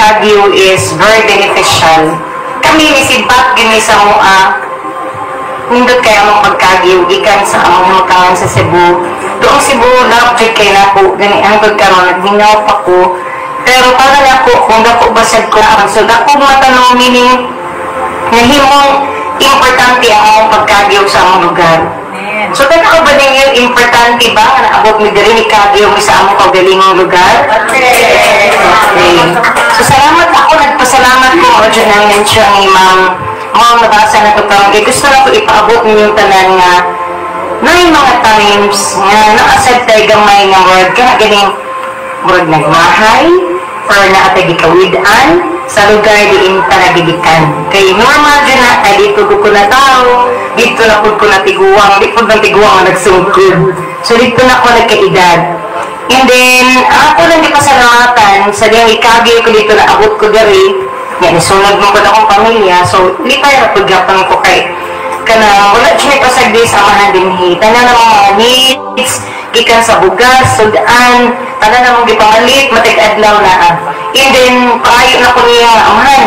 pagkagyo is very beneficial. Kami nisibat gini sa mua, nindot kaya mong pagkagyo, ikan sa among makangan sa Cebu. Doon Cebu, na-object kayo na po, gani ang pagkaroon, nagminaw pa ko. Pero para na po, kung dako basad ko na, so dako matanong meaning, nahimong importante ang among pagkagyo sa among lugar. So, kaya ba ninyo importante ba na abot mi diri ni Kagyo sa among kaugalingong lugar? Okay. So, salamat ako. Nagpasalamat ko o dyan ang mention ni Ma'am. Nabasa na ito kang gusto na ko ipaabot ninyong tanan nga na yung mga times nga naasad tayo gamay ng word ka ganing word nagmahay or naatag ikawidan sa lugar diin panagigikan. Kay normal dyan na, ay dito ko na tao, dito na po ko na tiguang, dito na tiguang na nagsungkod. So dito na ko nagkaedad. And then, ako lang di pasalamatan, sa diyang ikagay ko dito na abot ko dari, yan, isunod mo ko na akong pamilya, so di tayo napagapan ko kay kanang wala siya pasagdi sa amahan din tanan ng mga needs, gikan sa bugas, sudan, tanan namang gipamalit, matig-adlaw na. And then, paayo na ko niya amahan.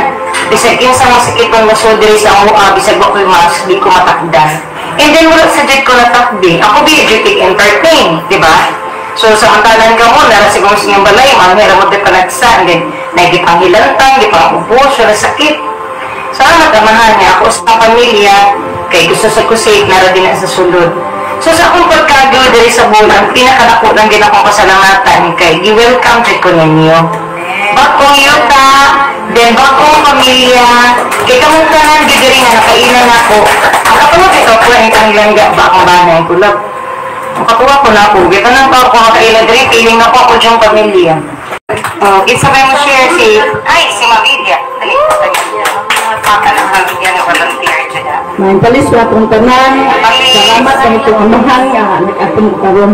Bisag kinsa mga sakit ng masodiri sa mua, bisag ba ko'y mas, di ko matakdan. And then, wala sa jet ko natakdi. Ako di jet entertain, di ba? So, samantalan ka mo, nara siguro sa inyong balay, mahira mo di panagsan, then, nagipangilantang, di pangubos, wala sakit. Salamat amahan niya, ako sa pamilya, kay gusto sa kusik, nara din sa sulod. So, sa akong pagkagyo diri sa bulan, pinakanako lang din akong pasalamatan, kay i-welcome jet ko ninyo. Bakong yuta, then bakong pamilya, kay kamuntahan, gidiri nga nakainan ako. Ang kapulog ito po ang tanglangga, bakong banay kulog. Ang kapulog ko na po, gita nang pa ako nakainan diri, piling na po ako diyang pamilya. Isabay mo share si Mavidia. Dali, ng pamilya na volunteer dyan. Maing palis na itong tanan, salamat sa itong amahan nga, nag-atong karoon.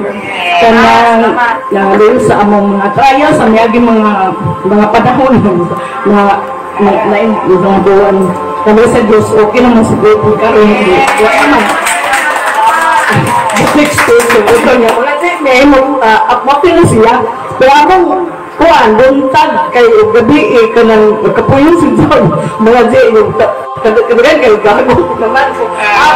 Kanang nangalil sa among mga trials, sa miyagi mga panahon na yung buwan. Kami sa Diyos, okay naman sa Diyos, karoon. Wala naman. Next station, ito niya, wala niya, mapin na siya. Pero among kuan, buntag kay gabi kanang kapuyon si John mga di yung kadagan kay gago naman ko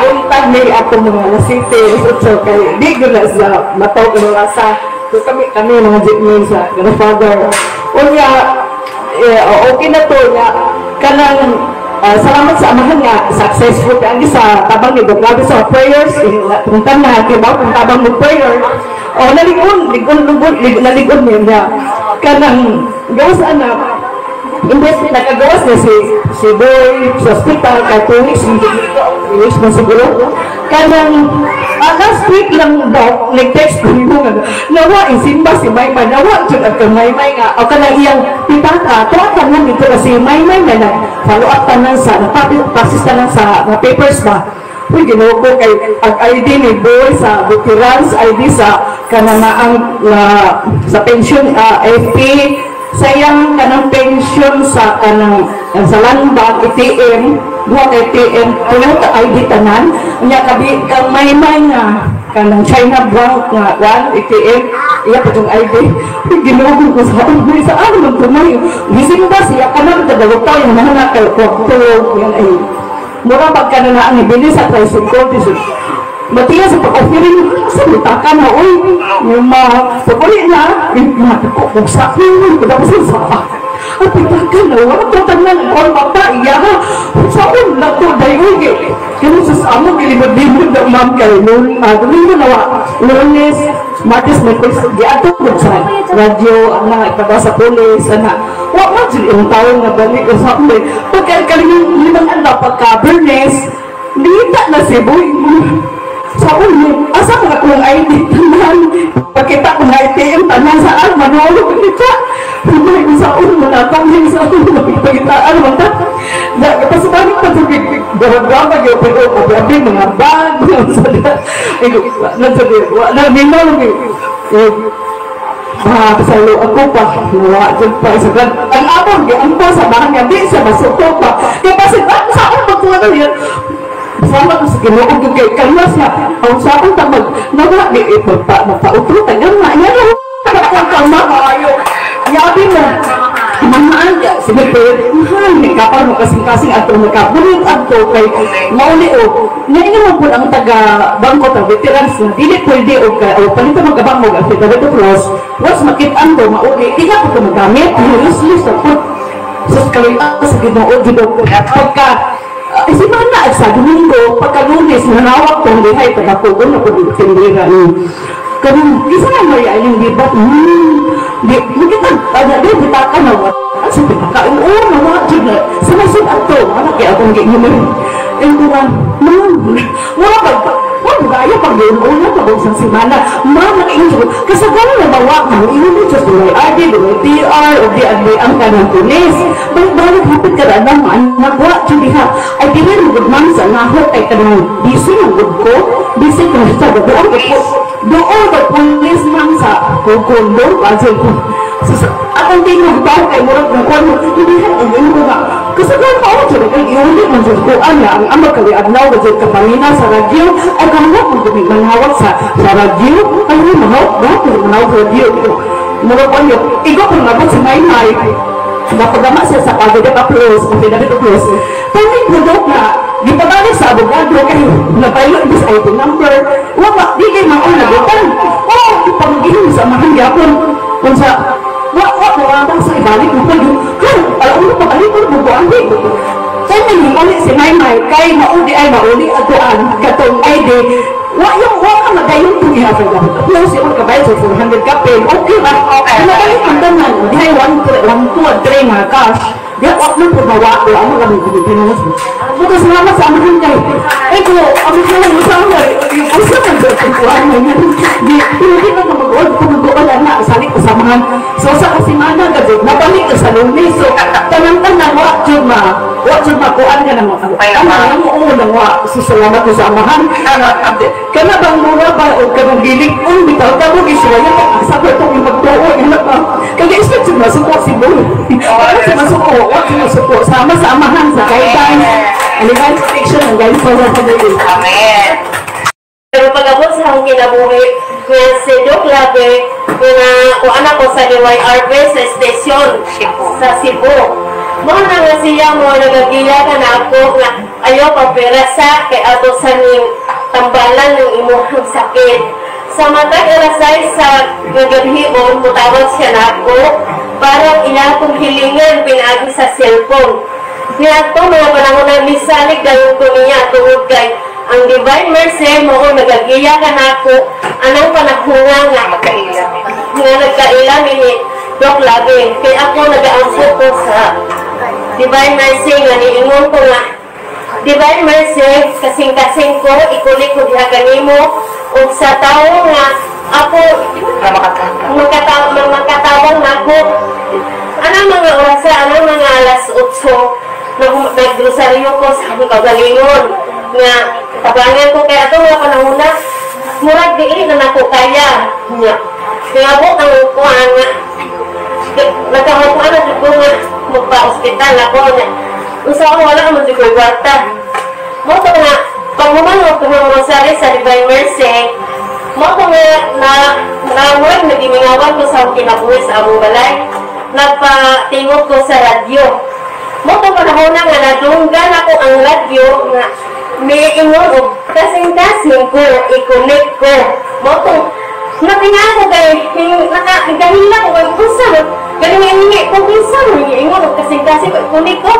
buntag ni ako mga nasite so kay di gina sa mataw ko mga asa so kami mga di sa grandfather unya okay na to niya kanang salamat sa amahan nga successful ang sa tabang ni grabe sa prayers puntan na kay ba tabang mo prayer naligon niya kanang gawas anak imbes nakagawas na si boy sa hospital kay 2 weeks na siguro kanang last week lang daw nag-text ko mo nga nawa isimba si Maymay nawa jud ang Maymay nga o kanang iyang pitaka tuwatan mo dito na si Maymay na follow up tanan sa process tanan sa papers ba. Uy, ginawa ko kay ID ni boy sa veterans ID sa kananaang sa pension FP sayang kanang pension sa kanang sa landbank ATM buhat ATM tulo ka ID tanan nya kabi kang Maymay nga kanang China bank nga 1 ATM iya pa tong ID ginawa ko sa ano man tumayo gising ba siya kanang dadawag tayo yung mga kay kwakto yan ay mura pagkananaan ibili sa tricycle matiya sa pag-offering sa bitaka na uy yung paguli na kung sa akin tapos sa at bitaka na wala ko tanan all mata iya ha sa una to dayo kaya sa amo kilibad-libad na ma'am kayo noon domingo na Lunes Martes Merkulis di ato sa radyo na ipada sa pulis na wala dyan yung taon na balik sa amin pagkakalingin limang alaw pagka-Bernes nita na si boy sa ulo, asa mga kung ID tanan pagkita kung ATM tanan saan manulog nita pumay ko sa ulo manatangin sa ulo magpagitaan mga kapasabalik pa sa gawag-gawag yung pero kabi mga bag naminong kasalo ako pa nawa dyan pa isagan ang abang ang po sa bahan nga di sa masuko pa kaya pasibag sa ulo magtuwa yan sama ko sa kinuog yung kay Carlos na ang sa akong tamag nawa ni magpautro tagang na yan ang kama kayo yabi mo Mahal ya, siyempre, mahal, may kapal mo kasing-kasing ato, magkabulit ato, kay mauli o, ngayon mo po ang taga-bangko, taga-veterans na, dili pwede o, palito magkabang mo, at taga-veto plus, once makitaan to, mauli, di ka po ito magamit, useless na po, sa kalita, sa ginoo, pagka, isipan na, sa Domingo, pagka-lunes, nanawag to, lihay, taga-pugon na po, tindira ni, kanang, isa na Maria, yung dibat, di, kita, ada dia ditaka na, sa pitaka, oo, nawa, na, sinasin ato, anak kaya akong ginimin, yung kurang, wala gaya pag yun, una pag isang simana, nakainyo, kasagalan na bawa, iyon yung just may RD, may TR, o di ang kanang pulis, balik hapit ka na naman, nagwa, ha, ay di rin good man sa nahot, ay kanang busy ng good ko, busy ka sa doon ko, doon ba pulis man sa kukundo, pasel ko, at ang tingin ba kay murag ng kwan mo, hindi ka ang yun nga, kasagalan pa ako, kay iyon mo sa kuan na, ang amag kami adlaw, kasi kapangina sa radyo, ay kamahok mo kami manhawak sa radyo, ay hindi manhawak sa radyo, murag kwan yun, ikaw kung nabot si Maymay, napagama siya sa Pagdadap-Plus, ang Pagdadap-Plus, pwede mo daw na, di pa balik sa abogado, kayo, napaylo ibis ID number, wala, di kayo maon na butan, di pa mag-inom sa mahangyapan, kung sa, nawatang sa ibalik mo pa yun, alam mo pa balik mo, bubuan di, kaya nanginguli si Maymay, kay mauli ay mauli, aduan, katong ID, wala magayon kung i-offer ka. Plus, yung kabayad sa 400 kapil, okay ba? Nabalik ang tanan, di ay 1, 2, 3 mga cash, di ay wak nang pagbawa, ang mga pinag-pinunas mo. Bukas naman sa amahan kayo. Eh ko, ang mga lang masama, yung usa man sa pagkuhan mo yan. Di, pinagin na mag-uod, kung na, salik ko samahan. So, sa kasimana, kasi nabalik ka sa lunes. So, tanang-tanang, wak jud makuan ka na mga ano mo unang wa susalamat ko sa amahan kana bang mura ba o kanang gilig bitaw ta mo giswaya sa ko itong magtuo ina pa kaya isip jud masuko si Boy si masuko sama sa amahan sa kaitan alivan protection ang guys sa pagdili Amen. Pero pag-abot sa akong kinabuhi, kaya si Doc Labe, kung anak ko sa DYRB sa station sa Cebu. Mga nga siya mo, nagagiya ka na ako nga ayaw pagpirasa kay ato sa ning tambalan ng imuhang sakit. Sa matag arasay sa gagabhion, mutawag siya na ako, parang ina akong hilingan pinagi sa cellphone. Kaya ito, mga panahon na misalig dahil ko niya tungod kay ang Divine Mercy mo, nagagiya ka na ako, anong panahon nga nagkaila ni Doc Labe. Kaya ako nag-aampo ko sa Divine Mercy nga niingon ko nga Divine Mercy kasing-kasing ko ikulik ko diha kanimo ug sa tawo nga ako makatawang na ako anang mga orasa anang mga alas 8 naggrosaryo ko sa akong kagalingon nga tabangan ko kay ato nga panahon na murag diin na nako kaya nga kaya mo ang kuan nga nagkahapuan na ko nga magpa-hospital ako na usa ko wala naman di ko kwarta mo to nga pag mumanong ko ng rosary sa Divine Mercy mo to nga na murag nagimingawan ko sa kinabuhi sa among balay nagpatingog ko sa radyo mo to panahon na nga nadunggan ako ang radyo nga may ingon o kasing-kasing ko i-connect ko mo to natinga ko kay nakahila ko kay kusa kaya nga kung isa mo ingon o kasing-kasing ko i-connect ko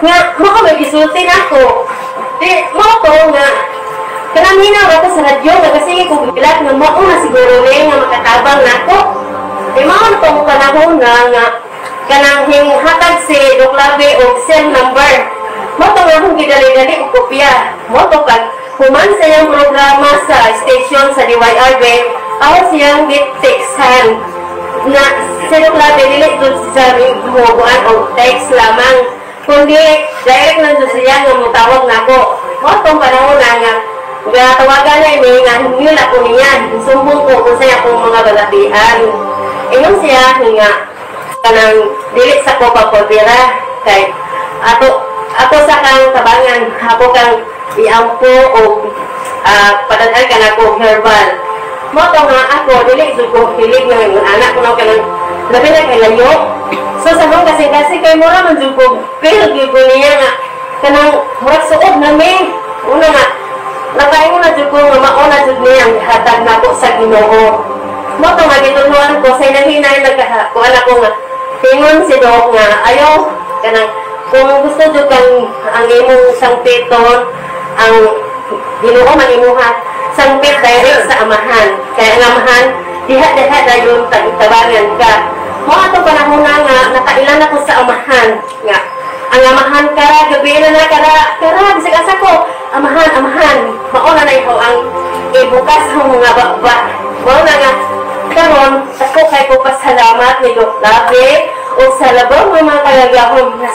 nga maka may isultin ako di mo to nga kanamina ako sa radyo nga kasi kung bilat nga mo na siguro rin nga makatabang na ako di mo na itong panahon nga kanang hatag si Doc Labe o cell number mo to nga kung gidali-dali o kopya mo to pag human sa iyang programa sa station sa DYRB ako siyang text-han na si Doc Labe dili doon sa humubuan o text lamang kundi direct na doon siya nga mutawag na ako mo itong panahon na nga tawagan na ini nga hingil ako niya sumbong ko kung sa'yo akong mga balatian ingon siya nga kanang dili sa ko papodira kay ato sa kang tabangan ako kang iampo o padadan ka na ko herbal mo to nga ako dili ko hilig nga anak ko na kanang labi na kay layo So sa mga kasi kay mura man jud ko feel gyud ko niya nga kanang murag suod na may una nga nakaingon na jud ko nga mauna jud niya ang hatag nako sa Ginoo. Mo to nga gituluan ko sa hinay nagkuan ako nga tingon si Doc nga ayaw kanang kung gusto jud kang ang imong sangpiton ang Ginoo manimuha sangpit direct sa amahan kaya ang amahan diha dayon tabangan ka. Mo ato panahon nga nakailan ako sa amahan nga ang amahan kara gabi na kara bisag asa ko amahan mauna na ikaw ang ibukas ng mga baba mo na nga karon ako kay ko pasalamat ni Doc Labi o sa labaw ng mga kalagahon na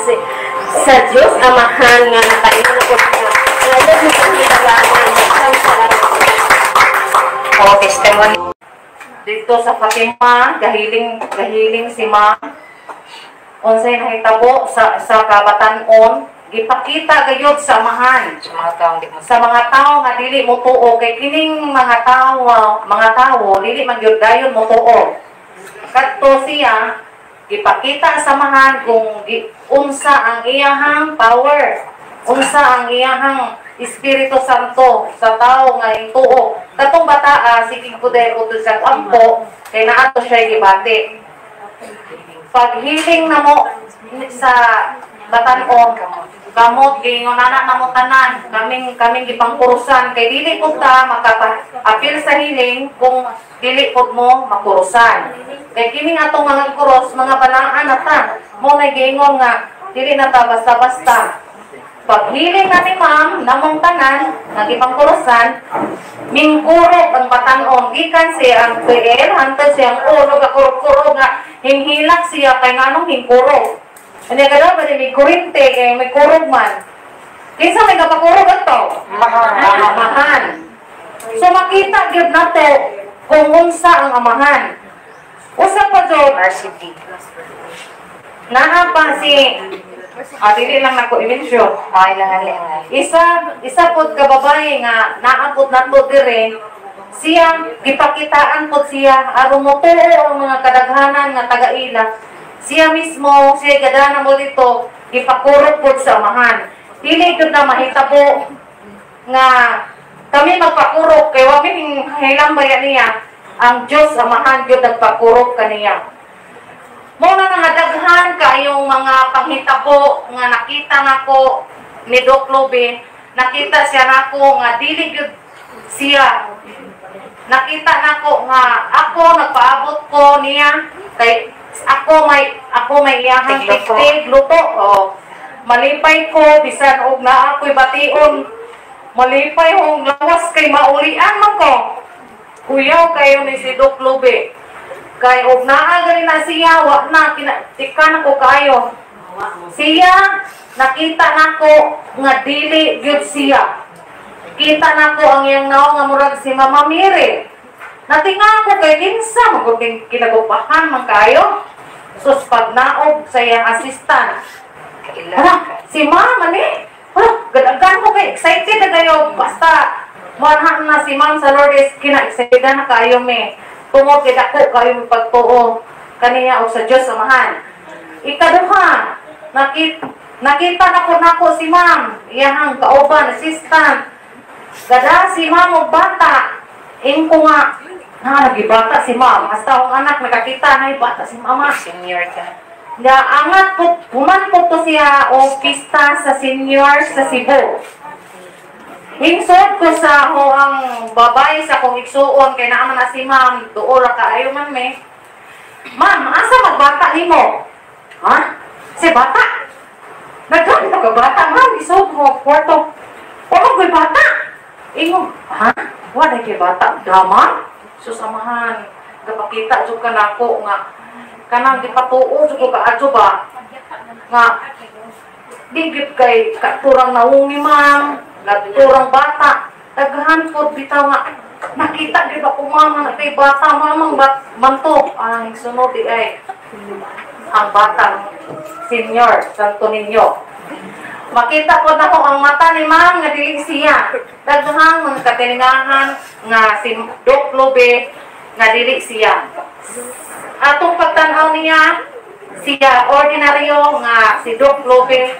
sa Diyos amahan nga nakailan ako siya alam mo sa kailangan O, testimony. Dito sa Fatima, gahiling si Ma. Unsay nahitabo sa kabatan-on, gipakita gayud sa amahan sa mga tao nga dili mo tuo kay kining mga tao dili man gyud dayon mo tuo. Kadto siya gipakita sa amahan kung unsa ang iyahang power, unsa ang iyahang Espiritu Santo sa tao nga tuo. Katong bataa sige puder utos sa ampo kay naato siya gibati. Paghiling na mo sa batan-on kamot gingon ana namo tanan kaming gipangkurusan kay dili pud ta makapa-apil sa hiling kung dili pud mo makurusan. Kay kining atong mga kuros mga balaan na ta mo na gingon nga dili na ta basta-basta. Paghiling na ni Ma'am namong tanan nagipangkurusan mingkurog ang batan-on gikan siya ang PL hantod siya ang ulo ga kurog nga hinghilak siya kay nganong hingkurog. Ano kada ba ni kurinte kay may kurog man. Kinsa may kapakurog ato? Amahan. So makita gyud nato kung unsa ang amahan. Usa pa jud RCD. Naa pa si dili lang nako i-mention. Isa pod ka babae nga naabot nato dire siya gipakitaan pod siya aron mo tuo ang mga kadaghanan nga taga-ila. Siya mismo siya gadana mo dito gipakurog pod sa amahan. Dili gyud na mahitabo nga kami magpakurog kay wa mi hilang bayan niya ang Dios amahan gyud nagpakurog kaniya. Mo na daghan kayong mga panghitabo nga nakita nako ni Doc Lobe, nakita siya nako nga dili gyud siya. Nakita nako nga ako nagpaabot ko niya kay ako may iyahang tiktik luto. Malipay ko bisan og naa ako'y bation. Malipay og lawas kay maulian man ko. Kuyaw kayo ni si Doc Lobe. Kay og naa gali na siya wa na tikan ko kayo. Siya nakita nako nga dili gyud siya. Kita nako ang iyang naong nga murag si Mama Mire. Natinga ko kay kinsa maguding kinagupahan man kayo. Sus pag naog sa iyang assistant. Si Mama ni. Gadagan ko kay excited na kayo basta manhan na si Ma'am sa Lourdes kina-excited na kayo me. Tungod kay dako kayo pagtuo kaniya o sa Dios amahan. Ikaduha, nakita nako si Ma'am, iyang kauban assistant. Gada si Ma'am og bata. Ingko nga nagibata si Ma'am. Hasta ang anak nakakita na bata si Mama. Senior ka. Ya angat po puman po to siya o pista sa senior sa Cebu. Hingsod ko sa ang babay sa kong igsuon kay naaman na si Ma'am duol ra kaayo man me. Ma'am, asa magbata nimo? Ha? Si bata? Nagkano ka bata, Ma'am? Isod mo kwarto. Wala ko'y bata. Ingon, ha? Wala kay bata. Dama? Susamahan. Kapakita jud ka nako nga kanang gipatuo jud ko kaadto ba? Nga digit kay katurang naungi Ma'am. Nagturang bata, daghan po bitaw nga nakita gyud ako Mama na kay bata mamang mantok ang sunod di ay ang batang senior Santo Niño. Makita ko na ko ang mata ni Ma'am nga dili siya. Daghang mga katiningahan nga si Doc Lobe nga dili siya. Atong pagtanaw niya siya ordinaryo nga si Doc Lobe,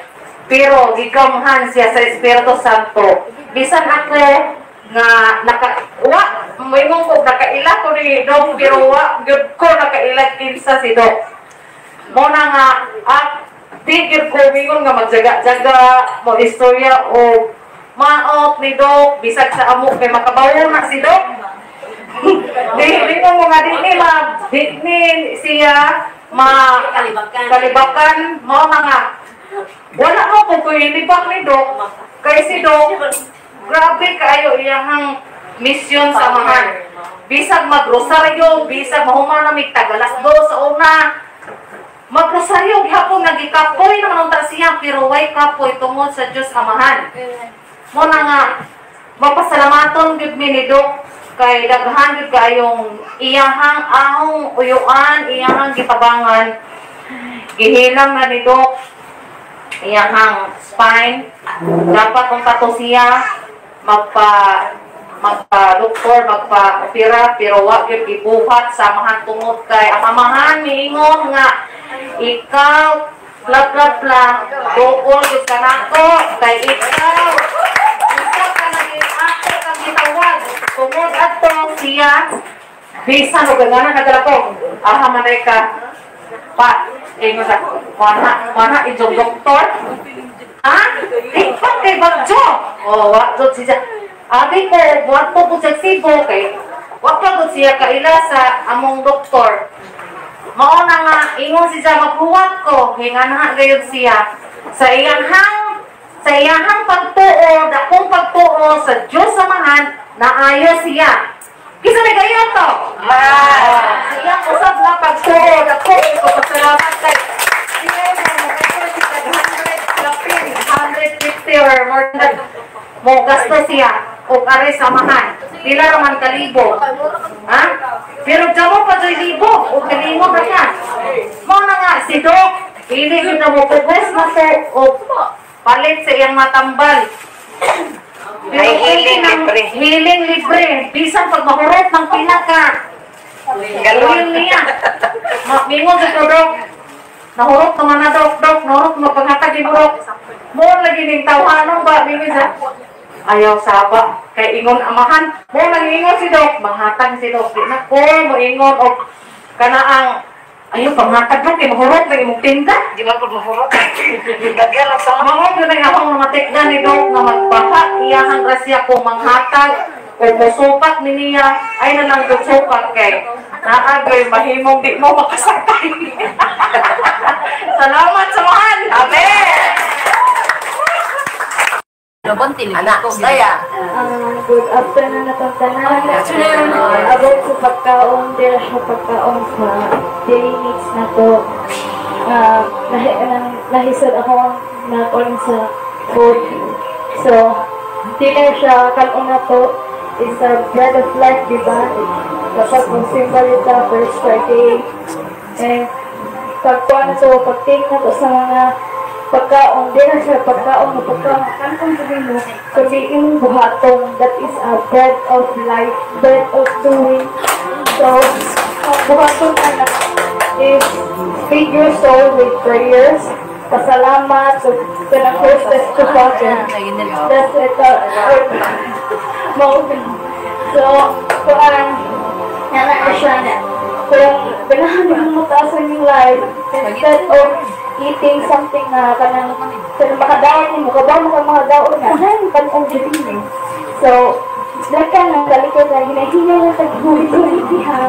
pero gigamhan siya sa Espiritu Santo. Bisan ako nga moingon ko nakaila ko ni Doc, pero gyud ko nakaila kinsa si Doc. Mo na nga tigil ko mingon nga magjaga-jaga mo istorya o maot ni Doc bisag sa amo kay makabawo na si Doc. Di mo nga di siya kalibakan mo na nga wala mo kung kuilibak ni Doc kay si Doc grabe kayo iyang misyon sa mahan bisag magrosaryo bisag mahuman na migtagalas do sa una magrosaryo gihapon nagikapoy naman ang siya pero way kapoy tungod sa Diyos Amahan mo na nga mapasalamaton gud mi ni Doc kay daghan gud kayong iyahang ahong uyuan, iyahang gitabangan. Gihilang na ni Doc iyahang spine. Dapat kung kato siya magpa-doktor, magpa-opera, pero wag yun ibuhat sa mahan tungod kay ang amahan miingon nga ikaw bla bla bla doon yun ka nako kay ikaw ka naging ako kang gitawag tungod ato siya bisan o gagana nagalapong manay ka pa ingon sa mana ijong doktor ikaw kay bagjo wak doon siya abi ko buwan po po sa Cebu kay wak pa doon siya kaila sa among doktor mao na nga ingon siya maghuwat ko hinganaha gayud siya sa iyahang pagtuo dakong pagtuo sa Diyos Amahan naayo siya kisa may gayon to siya usap na pagtuo dakong ipapasalamat kay siya yung 150 or more than mo gasto siya o are samahan pila raman kalibo pero damo pa 2,000 o kalibo ba siya mo na nga si Doc hindi kita mo pugos na to o palit sa iyang matambal pero healing libre bisan pag mahurot ng pinaka gawin niya mingon sa Doc nahurot naman na Doc nahurot mapaghatag Doc mo lagi ning tawanon ba mingon sa ayaw saba kay ingon amahan mo nag-ingon si Doc manghatag si Doc di na ko mo ingon og kanaang ayaw panghatag Doc kay mahurot na imong tinda di man pud mahurot dagyan lang sa mga gyud ang akong matikdan ni Doc nga magpaha iyahang grasya ko manghatag o musupat ni niya ay na lang gyud sukat kay naagay mahimong di mo makasakay salamat sa mahal amen. Anak, saya. Good afternoon na pagtanan. About sa pagkaon, dira sa pagkaon sa daily needs na to. Nahisod ako na on sa food. So, dinner siya, kalong na to is a bread of life, diba? Kapag kung symbol ito, first Friday. And pagkuhan na to, pag-take na to sa mga pagkaon, di na siya pagkaon kantong sabihin mo buhaton, that is a bread of life, bread of doing. So, ang buhaton anak is feed your soul with prayers, pasalamat, so kanang closest to Father. That's it. So, kuan yana na siya na kung kailangan mo mataasan yung life instead of eating something na kanang makadaon mo, kabaw mo ka mga daon na unahin kanong gilin. So, lakan ng kalikod na hinahinay na tag-huli-huli diha.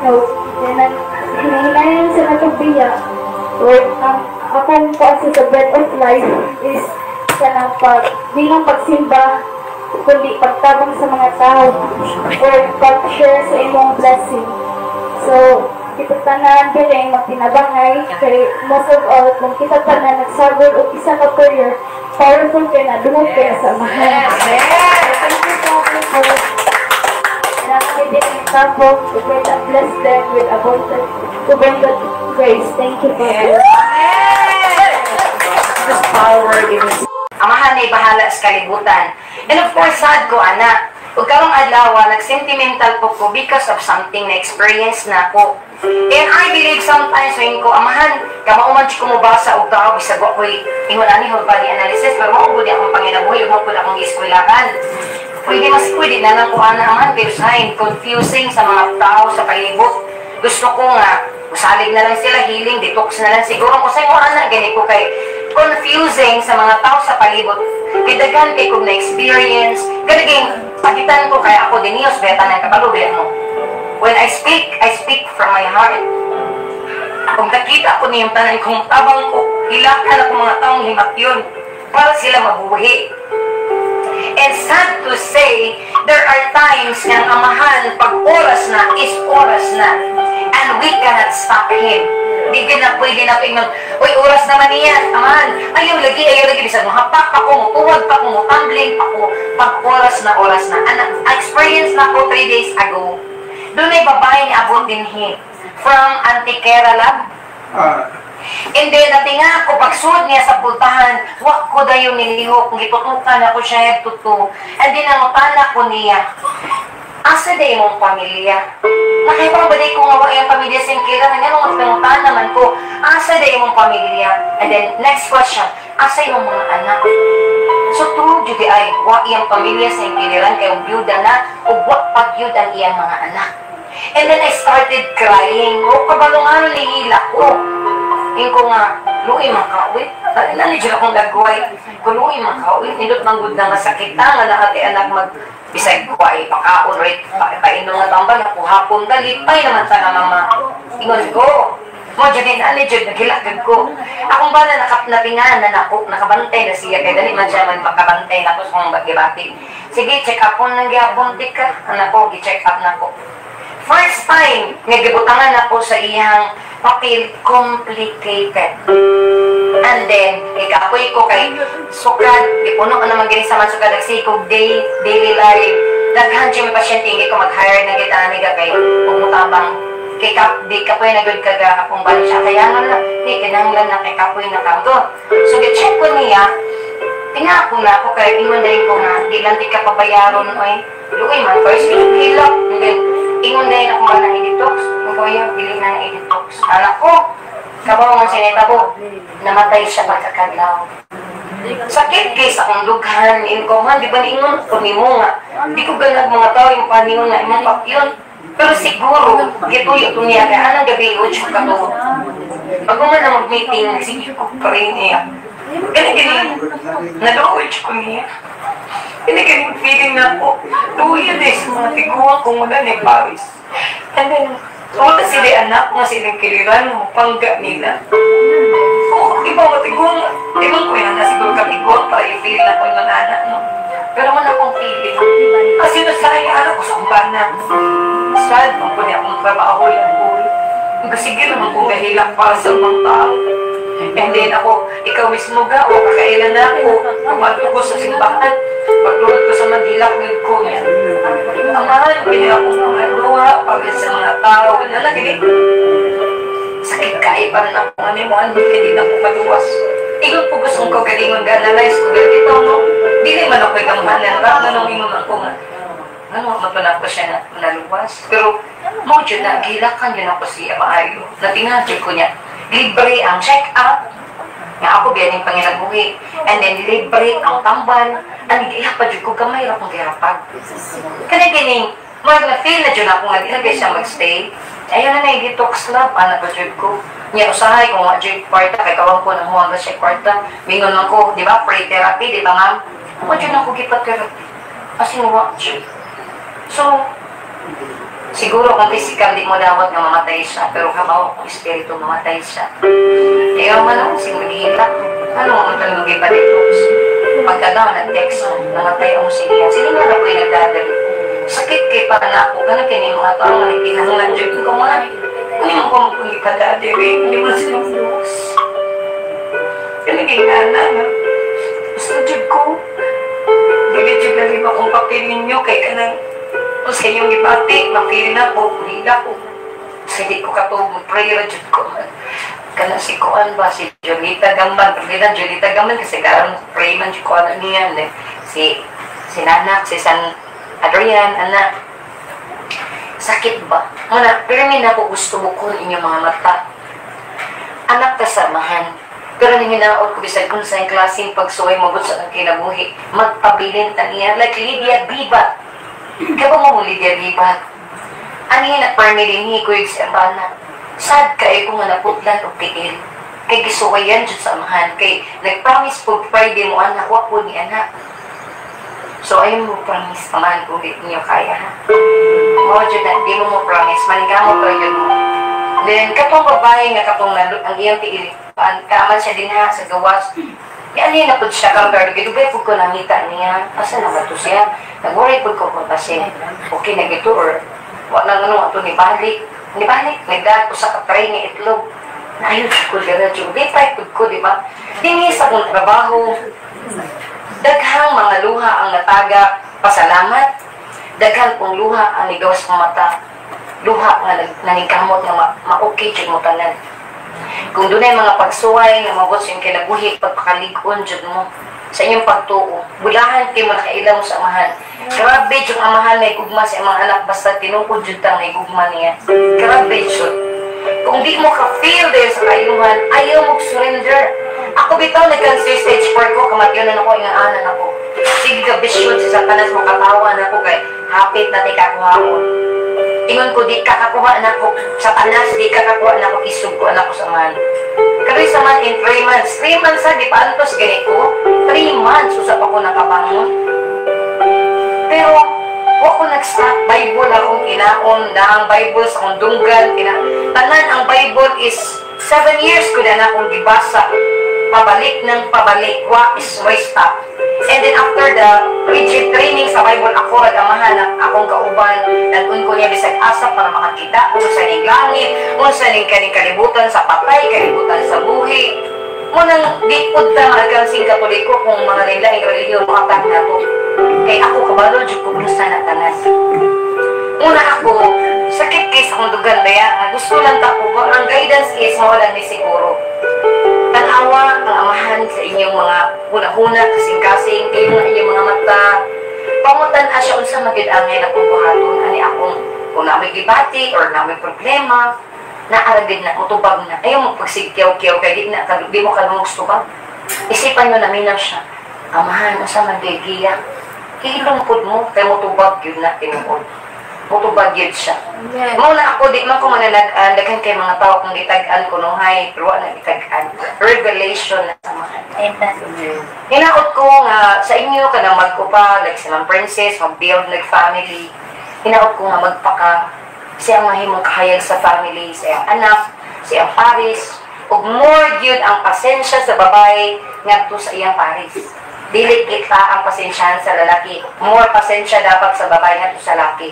So, hinahinay sa natagbiya. So, ang akong paasa sa bread of life is kanang bilang pagsimba, kundi pagtabang sa mga tao or pag-share sa imong blessing. So, kita tanan diri magtinabangay kay most of all kung kita tanan nagsagol og isa ka prayer powerful kay na dungog kay sa mahal. Thank you so much for to bless them with abundant grace. Thank you for This power in His Amahan ay bahala sa kalibutan. And of course, sad ko, anak, Ug karong adlaw, nag-sentimental po ko because of something na experience na ko. And I believe sometimes when ko, amahan, kamauman ko mubasa o tao, bisag ako'y ingon ani whole body analysis, pero maugod akong panginabuhi, maugod akong iskwilakan. Pwede na lang ko anaman, pero sign, confusing sa mga tao sa palibot. Gusto ko nga, usalig na lang sila, healing, detox na lang siguro. Kung sa'yo ana, ganit ko kay confusing sa mga tao sa palibot. Kidagan kay kong na-experience, ganaging, pagitan ko kaya ako din niyos, beta ng kapalubi mo. When I speak from my heart. Kung nakita ko niyong tanan kung tabang ko, hilakan ako mga taong himat yun para sila mabuhi. And sad to say, there are times ng amahan, pag oras na, is oras na. And we cannot stop him. Di na pwede na pingon, uy, oras naman niya, amahan, ayaw lagi, bisag mo, hapak pa ko, tuwag pa ko, tumbling pa ko, pag oras na. Experience na ko 3 days ago. Doon ay babae ni abot din from Antiquera Lab. And then, natinga ako, pagsud niya sa pultahan, wak ko dayo nilihok, giputukan ako siya, tuto. And then, nangutan ko niya, asa day mong pamilya? Nakipang ba day ko nga yung pamilya sa kira, nga nangutan naman ko, asa day mong pamilya? And then, next question, asa yung mga anak? So, true, Judy ay, wak yung pamilya sa kiliran, kayong byuda na, o wak pag yun ang iyang mga anak. And then, I started crying, o kabalungan nihila ko. Yung ko nga, luwi makawit. Nandiyan akong nagway. Kung luwi makawit, nindot manggod na masakit na, nga nakati anak mag-bisay ko ay pakaon, right? Painom nga tambal, ako hapon, dalipay naman sa mama. Ingon ko. Mo, dyan nandiyan, naghilagad ko. Akong ba na napingan na nakabantay na siya, kaya dali man siya makabantay na ko sa mga bagibati. Sige, check up po nang gyapon, tika. Anak ko, gi-check up na ko. First time, nagibutangan ako sa iyang papel, complicated. And then, ikapoy ko kay sukad, ipuno ko naman ganyan sa mga sukad, nagsikog daily life. Daghan siya may pasyente, hindi ko mag-hire na kita niga kay pumutabang. Kay di kapoy na good kaga akong balik siya. Kaya nga na, hindi, kinahanglan na kay kapoy na kanto. So, i-check ko niya, tingako na ako, kaya ingon na rin ko nga, di lang di ka pabayaron, oy. Lukoy man, first, hilap, and then, ingon na rin ako nga ng editox. Kung kaya, bilhin na ng editox. Anak ko, kabaw ng sineta ko, namatay siya pagkakadlaw. Sakit case akong dughan, inkoman, di ba niingon ko ni mo nga. Di ko ganag mga tao yung paningon na imong papyon. Pero siguro, gituyo ito niya, kaya anong gabi, ucho ka to. Pag mo na mag-meeting, sige ko pa rin niya. Ganyan, nag-ucho ko niya. Ganyan, feeling na ako, luya din sa mga tiguan kung muna ni Paris. And then, wala sila anak nga silang kiliran, pangga nila. Oo, iba mo tiguan, ibang ko yan, nasiguro ka tiguan para i-feel na ko yung anak, no? Pero wala akong feeling. Kasi nasaya anak ko sa umbana. Sad, kung pwede akong trabaho yan po. Sige naman kung kahilak para sa mga tao. And then ako, ikaw mismo ga, o kakailan na ako, pumato ko sa simbahan, pagluhod ko sa Manila, ngayod ko niya. Ang mahal, pwede akong mga luha, pagkat sa mga tao, nalagay. Sakit kaya pa rin ako, ano, hindi na ako maluwas. Ikaw po gusto ko galingon ga-analyze ko, ganito, no? Di naman ako ikamahalan, baka nung ingon ako nga. Ano, matunap ko siya na naluwas. Pero, mo dyan na, gilakan yun ako siya maayo. Natingan ko niya. Libre ang check-up. Nga ako biyaning panginabuhi. And then, libre ang tambal. Ang gihapad yun ko, gamay ra kong gihapad. Kani-ganing, mag-feel na dyan ako nga, ilagay siya mag-stay. Ayun na na-detox lab, anak ko dyan ko. Niya usahay kung nga dyan kwarta, kay kawang ko nang huwag siya kwarta. Mingon lang ko, di ba, pre-therapy, di ba nga? Ako dyan ako gipat-therapy. As in, watch. So, siguro kung physical di mo dapat nga mamatay siya, pero kabaw kung espiritu mamatay siya. Kaya man ako, siguro gihita. Ano mo talagang mag-ipa-detox? Pagkadaw, nag-text mo, namatay ang siniya. Sino nga na po yung nagdadali? Sakit kay pa na ako, gano'n kayo yung mga tao na nagkinahungan dyan ko mga. Ano yung kung mag-ipa-dadali? Hindi mo silang Diyos. Gano'n kayo nga na. Gusto dyan ko. Bibit dyan na lima kong papel ninyo kay kanang tapos kayong gibati, mapili na po, kulila ko. Hindi ko katubog, prayer dyan ko. Kana si Kuan ba, si Jolita Gamban, pagdilan Jolita Gamban, kasi karang pray man dyan ko ano niyan. Si Nanak, si San Adrian, anak, sakit ba? Muna, pero may na ko gusto mo kung inyong mga mata. Anak kasamahan. Pero nang hinaot ko bisag kung sa klaseng pagsuway mo sa ng kinabuhi, magpabilin ta niya like Lydia Bibat. Kaya mo Lydia Bibat? Ano yung nagparmirin ni Kuya sa bana? Sad kay kung naputlan o tigil. Kay gisuwayan dyan sa amahan. Kay nag-promise po Friday mo anak, wak po ni anak. So ayun mo promise naman kung di niyo kaya ha. Mo dyan na, di mo promise, manigamot ko yun mo. Then katong babae nga katong ang iyang tigil. Kaaman siya din ha sa gawas. Yan yun na po siya kang pero gidugay po ko nakita niya. Asa na ba ito siya? Nag-worry po ko kung kasi okay na gito or wala nga ito ni balik. Nagdaan po sa katry ni itlog. Ayun ko dira dyan. Di pa ko, di ba? Hindi sa kong trabaho. Daghang mga luha ang nataga. Pasalamat. Daghang pong luha ang nigawas ng mata. Luha nga naningkamot na ma-okay dyan mo tanan. Kung doon ay mga pagsuway na mabot sa iyong kinabuhi, pagpakalig-on dyan mo sa inyong pagtuo, bulahan kayo mo nakailang mo sa amahan. Grabe yung amahan na igugma sa mga anak basta tinukod dyan tang na igugma niya. Grabe yun. Kung di mo ka-feel din sa kailuhan, ayaw mo surrender. Ako bitaw nag-cancer stage 4 ko, kamatyonan ako, yung anan ako. Sige ka bisyon sa satanas mo katawan ako kay hapit na tikakuhaon. Ingon ko, di kakakuha na ko sa panas, di kakakuha na ko, isog ko na ko sa man. Karoy sa man in 3 months. 3 months ha, di pa antos ganito. 3 months, usap ako nakabangon. Pero, huwag ko nag-stop. Bible akong kinaon na ang Bible sa kong dunggan. Tanan, ang Bible is 7 years ko na akong gibasa. Pabalik ng pabalik. Wa is my stop. And then after the rigid training sa Bible, ako ragamahan ng akong kauban, nag-un ko niya bisag asa para makakita kung sa ning langit, kung sa ning kalibutan sa patay, kalibutan sa buhi. Munang di pod na maagang Katoliko kung mga nilaing relihiyon makatag na to. Kay ako kabalo, dyan ko bulusan na tanas. Una ako, sakit kay sa kong dugan daya, gusto lang tako, ang guidance is mawalan ni siguro. Tanawa ang amahan sa inyong mga huna-huna, kasing-kasing, kayo ng inyong mga mata. Pangutan asya unsa magid-angay na kung buhaton, ani akong kung na may gibati or na may problema, naaragid na, utubag na. Ayaw mo pagsigkiyaw-kiyaw, kaya di mo kanungs tubag. Isipan nyo na minaw siya. Amahan, unsa magdigiya. Hilungkod mo, kaya mo tubag yun na tinuod. Mutubag yun siya. Muna ako, di man ko mananag-an, daghan kay mga tao kung itag-an ko nung hay, pero wala itag-an. Revelation na sa mga. Hinaot ko nga, sa inyo ka na magkupa, like si Ma'am Princess, mag-build nag-family. Hinaot ko nga magpaka, siyang mahimong kahayag sa family, siyang anak, siyang paris, ug more yun ang pasensya sa babae nga to sa iyang paris. Dili kita ang pasensyahan sa lalaki. More pasensya dapat sa babae nga to sa lalaki.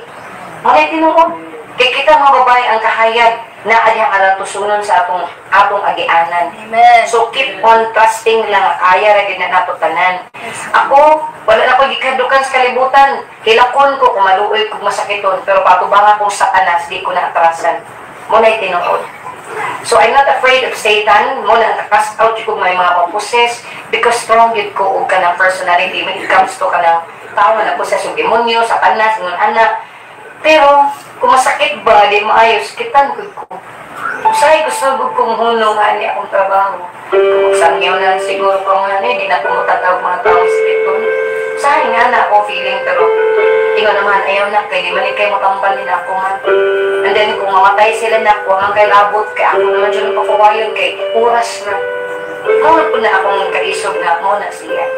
Mga tinuod, kay kita mga babae ang kahayag na adiyang alatusunon sa atong agianan. Amen. So keep on trusting lang, kaya rin na natutanan. Ako, wala na ko gikadukan sa kalibutan. Kilakon ko kung maluoy kung masakiton, pero patubangan kong satanas, di ko na atrasan. Muna'y tinuod. So I'm not afraid of Satan. Muna nakast out ko may mga puposes because strong yun ko o ka ng personality when it comes to ka ng tao na poses yung demonyo, satanas, ng anak. Pero, kung masakit ba, di maayos, kitan ko ko. Usay, gusto ko kong hunong ani akong trabaho. Kung sangyaw na siguro ko nga di na pumutatawag mga taong sakit ko. Usahay nga na ako feeling, pero tingnan naman, ayaw na, kaya di man kayo matambalin ako man. And then, kung mamatay sila na ako, hanggang kay labot, kaya ako naman dyan pakuwayon, kay oras na. Muna po na akong kaisog na muna siya.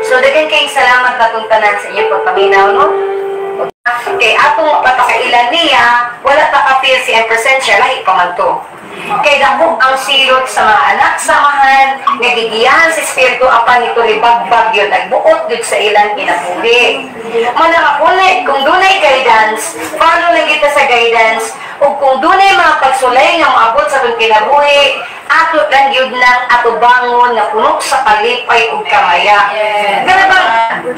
So, dagan kayong salamat na itong tanan sa inyong pagpaminaw, no? Kay atong patakailan niya, wala ta ka-feel si Emperor siya, lahi pa man to. Kay dahog ang silot sa mga anak, samahan, nagigiyahan sa espiritu, apan ito libagbag yun, nagbuot yun sa ilang kinabuhi. Manakapunit, kung dunay guidance, follow lang kita sa guidance, o kung dunay mga pagsulay nga maabot sa itong kinabuhi, ato lang yun ng atubangon na puno sa kalipay o kamaya. Gana ba?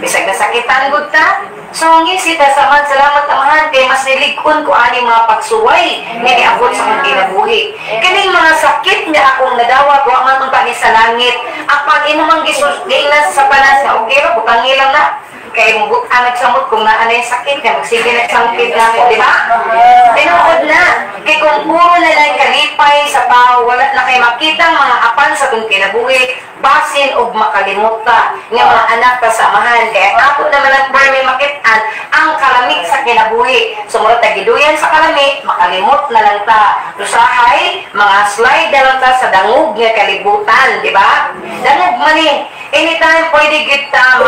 Bisag nasakitan gud ta? So, ngisita sa man, salamat amahan, kay mas niligkon ko ani mga pagsuway nga niabot sa akong kinabuhi. Kaning mga sakit nga akong nadawat, wa man pa ni sa langit, Ang pag inumang ginas sa panas na, okay ra, butang ilang na. Kaya mong anak samot kung na yung sakit, kaya magsige na sangkit na ako, di ba? Tinuod na. Kaya kung puro na lang kalipay sa tao, wala na kayo makita mga apan sa itong kinabuhi, basin o makalimuta ng mga anak kasamahan. Kaya ako naman ang may makitaan ang kalamig sa kinabuhi. Sumunod na giduyan sa kalamig, makalimot na lang ta. Usahay, mga slide na lang ta sa dangog nga kalibutan, di ba? Dangog man eh. Anytime pwede kita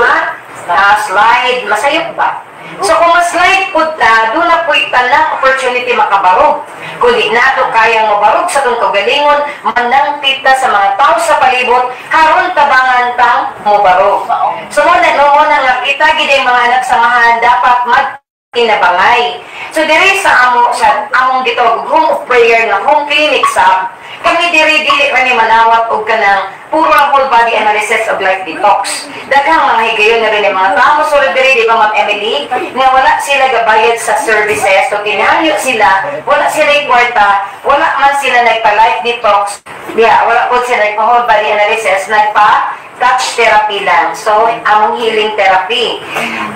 slide, masayop ba? So kung ma-slide po ta, doon na po itanang opportunity makabarog. Kundi na ito kayang mabarog sa itong kagalingon, manang tita sa mga tao sa palibot, karon tabangan tang mabarog. So muna nga kita gid mga anak samahan dapat mag-inabangay. So diri sa among gitawag home of prayer na home clinic sa kami diri ni manawat og kanang puro ang whole body analysis of life detox. Daghang mga higayon na rin yung mga tao sulod diri di ba Ma'am Emily nga wala sila gabayad sa services so kinahangyo sila wala sila kwarta wala man sila nagpa-life detox wala po sila nagpa whole body analysis nagpa touch therapy lang. So, among healing therapy.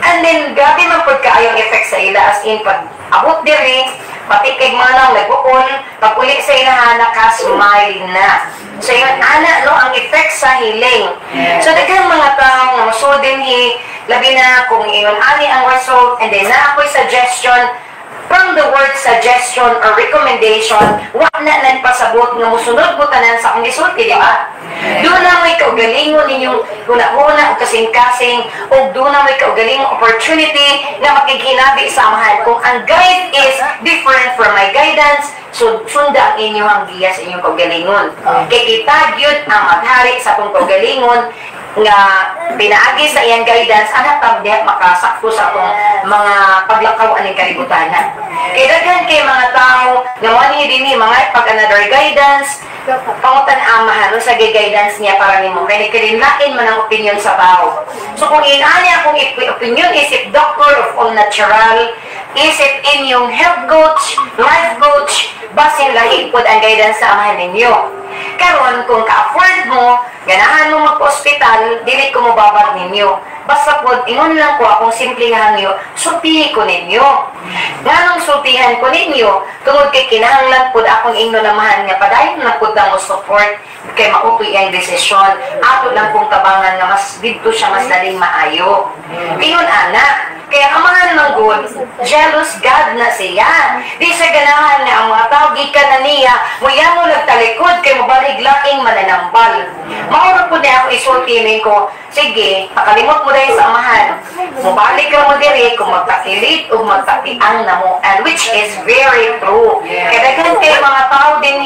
And then, gabi man po kaayong effect sa ila as in pag abot diri, pati kay manang nag-uol, pag uli sa ilahan, naka-smile na. So, yun, no, ang effect sa healing. So, daghang mga tao nga so din labi na kung iyon ani ang result, and then na ako'y suggestion, from the word suggestion or recommendation, wala na nagpasabot nga musunod mo tanan sa akong gisulti, di ba? Doon na may kaugalingon ninyong guna-una o kasing-kasing o doon na may kaugalingon opportunity na makikinabi sa amahan. Kung ang guide is different from my guidance, so sunda ang inyong giya sa inyong kaugalingon. Kaya kita yun ang maghari sa itong kaugalingon nga pinaagi sa iyang guidance, anak tabdihat makasakto sa itong mga paglakaw aning kalibutanan. Kaya daghan kay mga tao nga mani din mga pag another guidance, pangutan amahan sa guidance niya para nimo kay kirinlain man ang opinion sa tao. So kung inani akong opinion isip doctor of all natural, isip inyong health coach, life coach, basin lahi pod ang guidance sa amahan ninyo. Karon kung ka-afford mo, ganahan mo mag-hospital, dili ko mo babag ninyo. Basta po, ingon lang ko akong simple nga ninyo, sultihin ko ninyo. Nganong sultihan ko ninyo, tungod kay kinahanglan po akong ingno namahan nga padayon na po mo support kay mautoy ang desisyon. Ato lang kong tabangan nga mas dito siya mas daling maayo. Ingon ana, kaya amahan ng good, jealous God na siya. Di sa ganahan nga ang mga tao, gikan na niya, muya mo nagtalikod kay mabalig laking mananambal. Mauro po niya ako isultimin ko, sige, pakalimot mo dahil sa amahan. Mubalik ka mo diri kung magtakilit o magtakiang na mo, and which is very true. Kaya daghan kayo mga tao din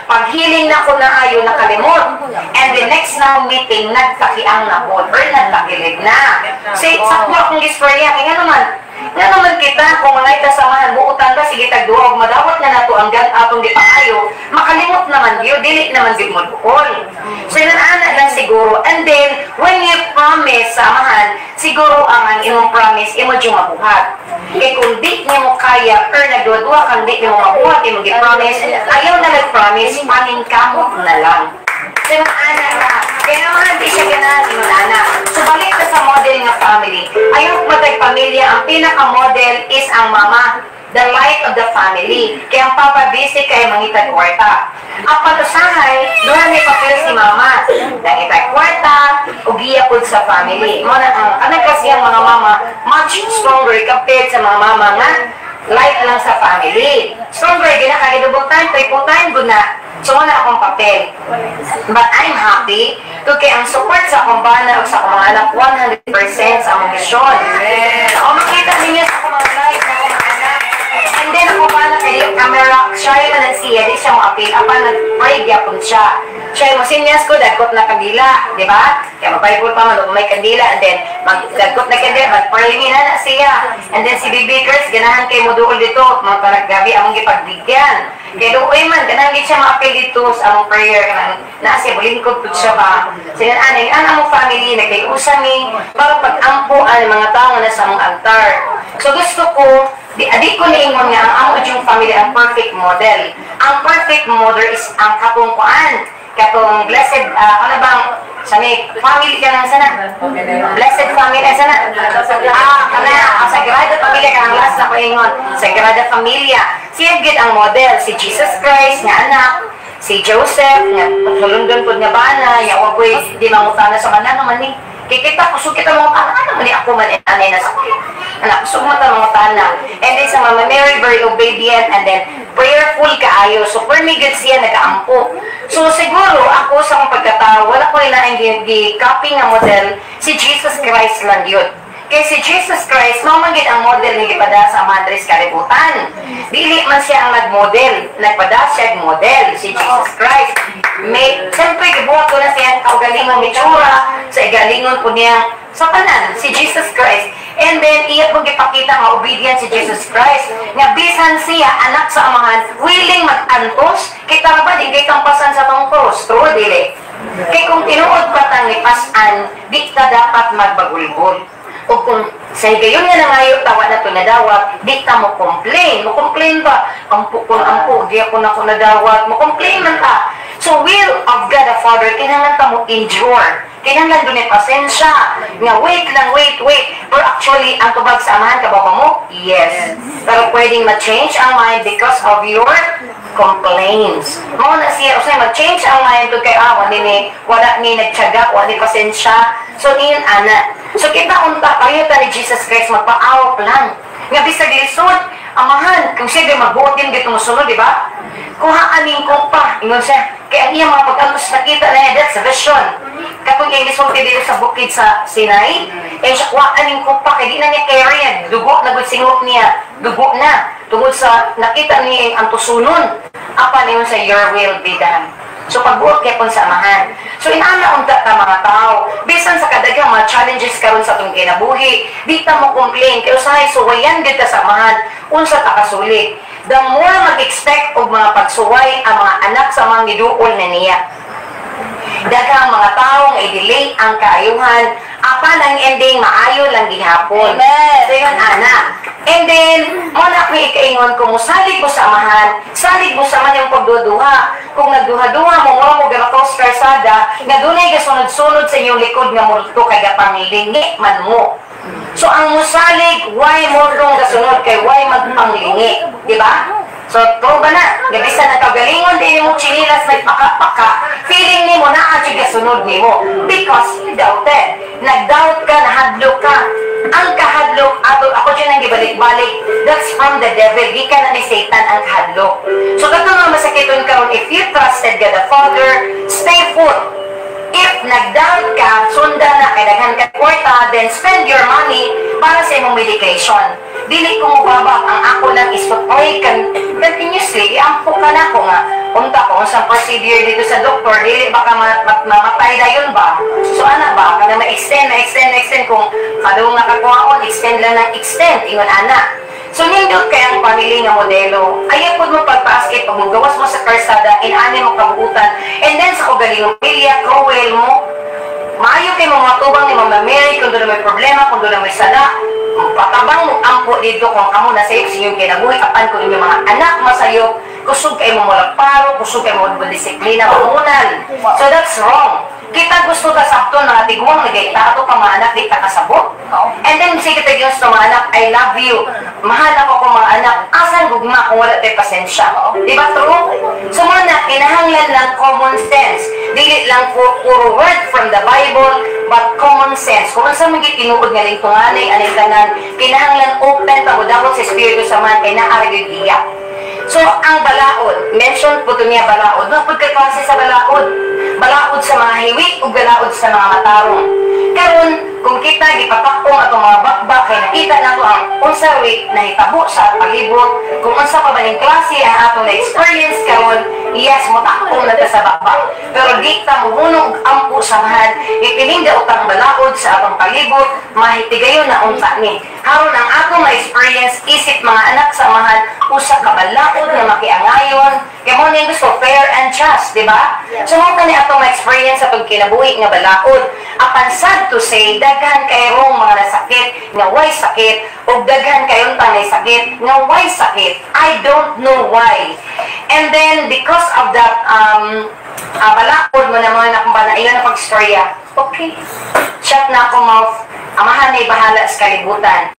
pag healing na ko na ayo nakalimot, and the next na meeting, nagtakiang na po, or nagtakilig na. Say, sakmo akong istorya, nga naman kita, kung mga itasamahan, buutan ka, sige tagduog, madawat na nato ang atong di pangayo, makalimot naman yun, dili naman yun mo bukol. So, yun lang siguro. And then, when you promise samahan, siguro ang imong promise, imo dyan mabuhat. Kaya kung di niyo mo kaya, or nagdua-dua kang di niyo mabuhat, imo gi-promise, ayaw na nag-promise, paning kamot na lang. So, yung anak na, kaya naman di siya ganahan, yung anak. So, balik na sa model ng family. Ayun matag-pamilya, ang pinaka-model is ang mama, the light of the family. Kaya ang papa busy kay mangitag kwarta. Ang patusahay, doon may papel si mama. Nangitag kwarta, ugiya po sa family. Anong kasi ang mga mama, much stronger compared sa mga mama nga, light lang sa family. Stronger, ginakagidubog time, triple time, guna. So, wala akong papel. But I'm happy to kay ang support sa akong bana o sa akong mga anak 100% sa among misyon. O makita ninyo sa akong mga live na akong mga anak. And then ako bana kay camera, siya yung siya, di siya mo appeal. Apa nag-pray gyapon siya. Siya yung sinyas ko, dagkot na kandila. Di ba? Kaya mapaybol pa man, may kandila. And then, dagkot na kandila, mag-pray na siya. And then si Bibi Chris, ganahan kay mo doon dito. Mga parang gabi, among ipagbigyan. Kaya doon man, ganahan siya ma-appeal dito sa among prayer. Nasa, bulingkod po siya ba? So yan, ang among family, nagkayusan ni, para pag-ampo ang mga tao na sa among altar. So gusto ko, di ko niingon nga, ang among yung family, ang perfect model. Ang perfect model is ang katungkuan. Katong blessed, ano bang, sa may family ka lang sana. Blessed family sana. Sagrada Familia ka ang last na paingon. Sagrada Familia. Siya gid ang model, si Jesus Christ nga anak, si Joseph nga pagsulundon pud nga bana, ya wa koy di mangutana sa kanang man ni. Kikita kusog kita mga tanan man ni ako man anay na sakit. Anak kusog mo ta mga tanan. And then sa Mama Mary very obedient and then prayerful kaayo. So for me good siya nagaampo. So siguro ako sa mga pagkatao wala ko ila ang gi-copy nga model si Jesus Christ lang yun. Kaya si Jesus Christ, mamagid ang model ni gipada sa Madres Kalibutan. Dili man siya ang nag-model, nagpada siya ang model, si Jesus Christ. Siyempre, gibuhat ko na siya ang kaugalingon ni Chura, sa igalingon po niya sa kanan, si Jesus Christ. And then, iya pong ipakita nga obedient si Jesus Christ. Nga bisan siya, anak sa amahan, willing mag-antos, kita ba din kitang pasan sa tong cross, true, dili. Kaya kung tinuod pa tang lipasan, di ka dapat magbagulgol. O kung sa gayon nga nangayo tawa na ito nadawat, di ka mo complain. Mo complain ba? Ampo kung ampo, di ako na ko nadawat. Mo complain man ka. So will of God the Father, kailangan ka mo endure. Kailangan doon pasensya. Nga wait lang, wait. Pero actually, ang tubag sa amahan ka ba mo? Yes. Pero pwedeng ma-change ang mind because of your complaints. Mo na siya, usay mag-change ang mind to kay wala ni nagtiyaga, wala ni pasensya. So, niyan, ana. So, kita unta, kayo ni Jesus Christ, magpa-awap lang. Nga bisag lisod, amahan, kung siya di magbutin, dito musunod, di ba? Kuhaanin ko pa, ingon siya. Kaya ang iyang mga pag-antos nakita na niya, that's a vision. Kapag yung lisulti dito sa bukid sa Sinai, siya, kuhaanin ko pa, kaya di na niya carry yan. Dugo, nagulsingot niya, dugo na. Tungod sa nakita niya ang tusunon, apa niyo sa your will be done. So, pagbuot kaya kung samahan. So, inauna-unta ka mga tao. Bisan sa kadagang mga challenges karon sa itong kinabuhi, di ta mo complain. Kaya usahay, suwayan din ka samahan, unsa ta kasulit. The more mag-expect og mga pagsuway ang mga anak sa mga niduol na niya. Daghang mga tao nga i-delay ang kaayuhan, apan ang ending maayo lang gihapon. So yun, anak. And then, muna ko ikaingon kung musalig mo sa amahan, salig mo sa man yung pagduduha. Kung nagduha-duha mo, mo gamakos karsada, nga dunay kasunod-sunod sa inyong likod nga multo kay gapanglingi man mo. So, ang musalig, why mo rong kasunod kay why magpanglingi. Diba? So, to ba na? Gabisa na kagalingon, din mo chinilas, nagpaka-paka. Feeling ni mo na at kasunod ni mo. Because you doubted. Nag-doubt ka, nahadlok ka. Ang kahadlok, ako dyan ang gibalik-balik. That's from the devil. Di ka na ni Satan ang kahadlok. So, kato nga masakiton karon, if you trusted God the Father, stay put. If nag-doubt ka, sundan na, kailangan ka kwarta, then spend your money para sa imong medication. Dili ko mo babak, ang ako lang is pag-oy continuously, iampo ka na ko nga. Punta ko sa procedure dito sa doktor, dili baka mamatay na yun ba? So ana ba, kada ma-extend kung kadong nakakuhaon, extend lang ng extend, ingon ana. So nindot kay ang pamilya nga modelo, ayaw po mo pagpaaskit, pag magawas mo sa karsada, inani mo kabuutan, and then sa ugalingong pilya, cruel mo, maayo kay mga tubang ni Mama Mary, kung doon may problema, kung doon may sada, patabang mo ampo dito kung amo na sayo sa inyong kinabuhi, apan kung inyong mga anak masayo, kusog kayo mo malagparo, kusog kayo mo disiplina, mamunan. So that's wrong. Kita gusto ka sakto na tiguang nagayta ato pang mga anak, di ka kasabot. And then, sige tayo sa mga anak, I love you. Mahal ako kong mga anak. Asan gugma kung wala tayo pasensya? Di ba true? So mga kinahanglan lang common sense. Dili lang puro word from the Bible, but common sense. Kung saan magiging tinuod nga lingtunganay, aning kinahanglan open, pagudabot sa Espiritu sa man, kay naaragod iyak. So, ang balaod, mention po ito niya balaod. Napagkaklase sa balaod. Balaod sa mga hiwi o balaod sa mga matarong. Karon, kung kita gipatakpong atong mga bakbak, kay nakita na ito ang unsawi na hitabo sa palibot, kung unsa pa ba ng klase ang atong na-experience karon, yes, mutakpong na ito sa bakbak. Pero di ta muhunog ang pusamahan, ipininda utang balaod sa atong palibot, mahitigayon na unta ni. Haron ang atong na-experience, isip mga anak sa amahan, usa ka balaod na makiangayon, kaya mo niyang gusto fair and and trust, di ba? So, mo kani atong experience sa pagkinabuhi nga balaod. Apan sad to say, daghan kayong mga nasakit, nga way sakit, o daghan kayong tanay sakit, nga way sakit. I don't know why. And then, because of that, balaod mo na mga nakumbanayon na pag-storya, okay. Shut na ako mouth. Amahan ay bahala sa kalibutan.